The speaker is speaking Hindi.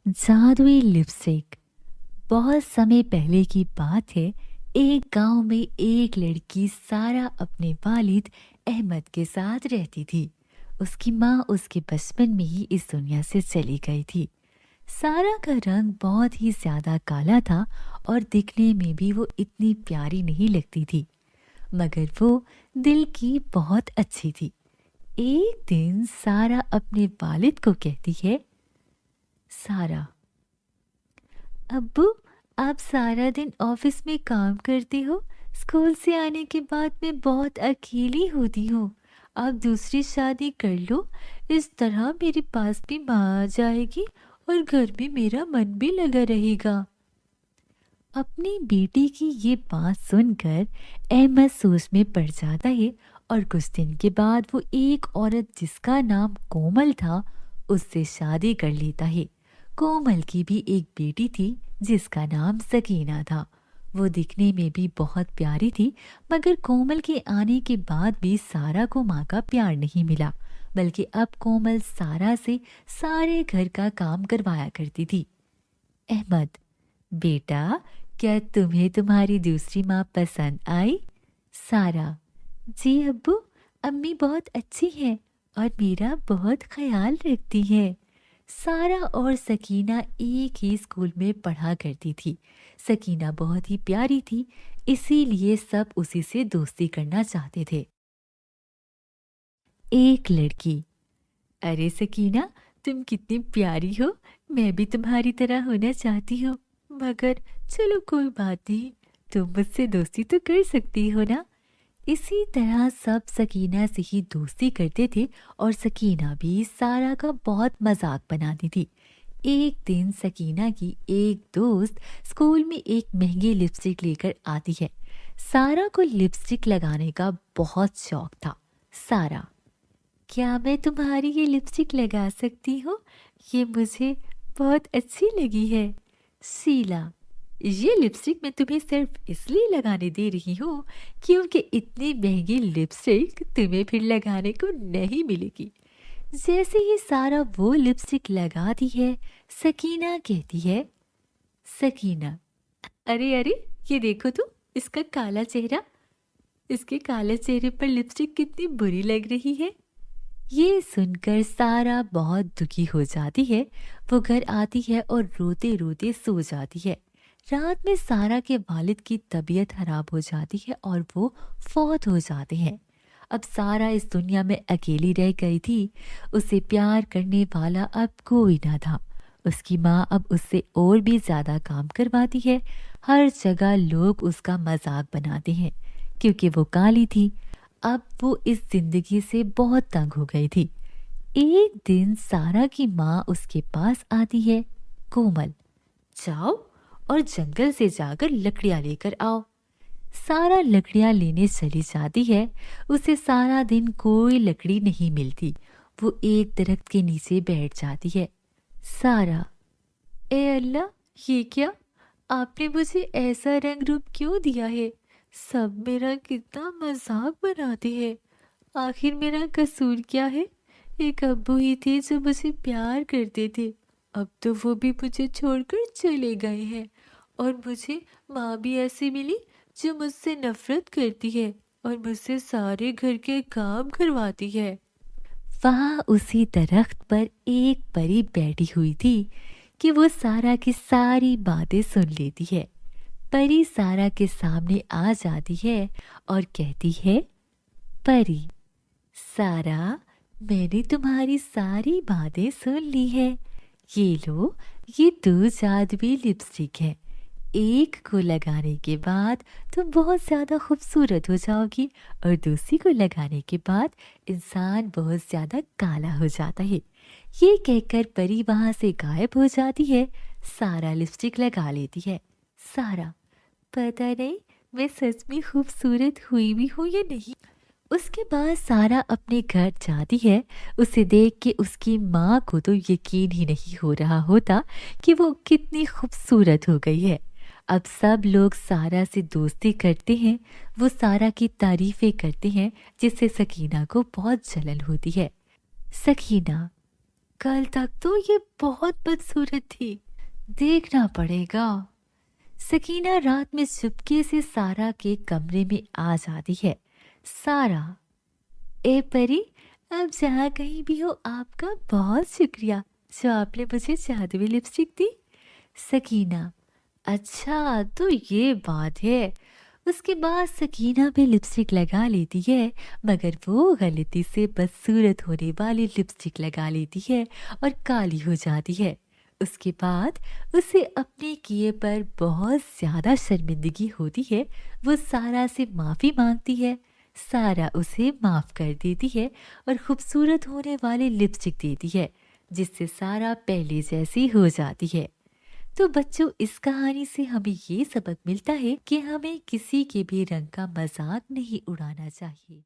जादुई लिपस्टिक। बहुत समय पहले की बात है। एक गांव में एक लड़की सारा अपने वालिद अहमद के साथ रहती थी। उसकी माँ उसके बचपन में ही इस दुनिया से चली गई थी। सारा का रंग बहुत ही ज्यादा काला था और दिखने में भी वो इतनी प्यारी नहीं लगती थी, मगर वो दिल की बहुत अच्छी थी। एक दिन सारा अपने वालिद को कहती है, सारा, अब्बू, आप सारा दिन ऑफिस में काम करते हो। स्कूल से आने के बाद मैं बहुत अकेली होती हूँ। आप दूसरी शादी कर लो। इस तरह मेरे पास भी माँ आ जाएगी और घर में मेरा मन भी लगा रहेगा। अपनी बेटी की ये बात सुनकर अहमद सोच में पड़ जाता है और कुछ दिन के बाद वो एक औरत जिसका नाम कोमल था उससे शादी कर लेता है। कोमल की भी एक बेटी थी जिसका नाम सकीना था। वो दिखने में भी बहुत प्यारी थी, मगर कोमल के आने के बाद भी सारा को माँ का प्यार नहीं मिला, बल्कि अब कोमल सारा से सारे घर का काम करवाया करती थी। अहमद, बेटा, क्या तुम्हें तुम्हारी दूसरी माँ पसंद आई? सारा, जी अब्बू, अम्मी बहुत अच्छी है और मेरा बहुत ख्याल रखती है। सारा और सकीना एक ही स्कूल में पढ़ा करती थी। सकीना बहुत ही प्यारी थी, इसीलिए सब उसी से दोस्ती करना चाहते थे। एक लड़की, अरे सकीना, तुम कितनी प्यारी हो। मैं भी तुम्हारी तरह होना चाहती हूँ, मगर चलो कोई बात नहीं, तुम मुझसे दोस्ती तो कर सकती हो ना। इसी तरह सब सकीना से ही दोस्ती करते थे और सकीना भी सारा का बहुत मजाक बनाती थी। एक दिन सकीना की एक दोस्त स्कूल में एक महंगी लिपस्टिक लेकर आती है। सारा को लिपस्टिक लगाने का बहुत शौक था। सारा, क्या मैं तुम्हारी ये लिपस्टिक लगा सकती हूँ? ये मुझे बहुत अच्छी लगी है। शीला, ये लिपस्टिक मैं तुम्हें सिर्फ इसलिए लगाने दे रही हूँ क्योंकि इतनी महंगी लिपस्टिक तुम्हें फिर लगाने को नहीं मिलेगी। जैसे ही सारा वो लिपस्टिक लगाती है, सकीना कहती है, सकीना, अरे अरे, ये देखो तो, इसका काला चेहरा। इसके काले चेहरे पर लिपस्टिक कितनी बुरी लग रही है। ये सुनकर सारा बहुत दुखी हो जाती है। वो घर आती है और रोते रोते सो जाती है। रात में सारा के वालिद की तबीयत खराब हो जाती है और वो फौत हो जाते हैं। अब सारा इस दुनिया में अकेली रह गई थी। उसे प्यार करने वाला अब कोई ना था। उसकी माँ अब उससे और भी ज्यादा काम करवाती है। हर जगह लोग उसका मजाक बनाते हैं क्योंकि वो काली थी। अब वो इस जिंदगी से बहुत तंग हो गई थी। एक दिन सारा की माँ उसके पास आती है, कोमल, जाओ और जंगल से जाकर लकड़ियां लेकर आओ। सारा लकड़ियां लेने चली जाती है। उसे सारा दिन कोई लकड़ी नहीं मिलती। वो एक दरख्त के नीचे बैठ जाती है। सारा, ए अल्लाह, ये क्या? आपने मुझे ऐसा रंग रूप क्यों दिया है? सब मेरा कितना मजाक बनाते हैं। आखिर मेरा कसूर क्या है? एक अब्बू ही थे जो मुझे प्यार करते थे। अब तो वो भी मुझे छोड़कर चले गए हैं। और मुझे माँ भी ऐसी मिली जो मुझसे नफरत करती है और मुझसे सारे घर के काम करवाती है। वहाँ उसी दरख्त पर एक परी बैठी हुई थी कि वो सारा की सारी बातें सुन लेती है। परी सारा के सामने आ जाती है और कहती है, परी, सारा, मैंने तुम्हारी सारी बातें सुन ली है। ये लो, ये 2 जादुई लिपस्टिक है। एक को लगाने के बाद तुम बहुत ज्यादा खूबसूरत हो जाओगी और दूसरी को लगाने के बाद इंसान बहुत ज्यादा काला हो जाता है। ये कहकर परी वहां से गायब हो जाती है। सारा लिपस्टिक लगा लेती है। सारा, पता नहीं मैं सच में खूबसूरत हुई भी हूँ या नहीं। उसके बाद सारा अपने घर जाती है। उसे देख के उसकी माँ को तो यकीन ही नहीं हो रहा होता कि वो कितनी खूबसूरत हो गई है। अब सब लोग सारा से दोस्ती करते हैं। वो सारा की तारीफें करते हैं, जिससे सकीना को बहुत जलन होती है। सकीना, कल तक तो ये बहुत बदसूरत थी, देखना पड़ेगा। सकीना रात में चुपके से सारा के कमरे में आ जाती है। सारा, ए परी, अब जहाँ कहीं भी हो आपका बहुत शुक्रिया जो आपने मुझे जादुई लिपस्टिक दी। सकीना, अच्छा तो ये बात है। उसके बाद सकीना भी लिपस्टिक लगा लेती है, मगर वो गलती से बदसूरत होने वाली लिपस्टिक लगा लेती है और काली हो जाती है। उसके बाद उसे अपने किए पर बहुत ज़्यादा शर्मिंदगी होती है। वो सारा से माफ़ी मांगती है। सारा उसे माफ़ कर देती है और खूबसूरत होने वाली लिपस्टिक देती है, जिससे सारा पहले जैसी हो जाती है। तो बच्चों, इस कहानी से हमें ये सबक मिलता है कि हमें किसी के भी रंग का मजाक नहीं उड़ाना चाहिए।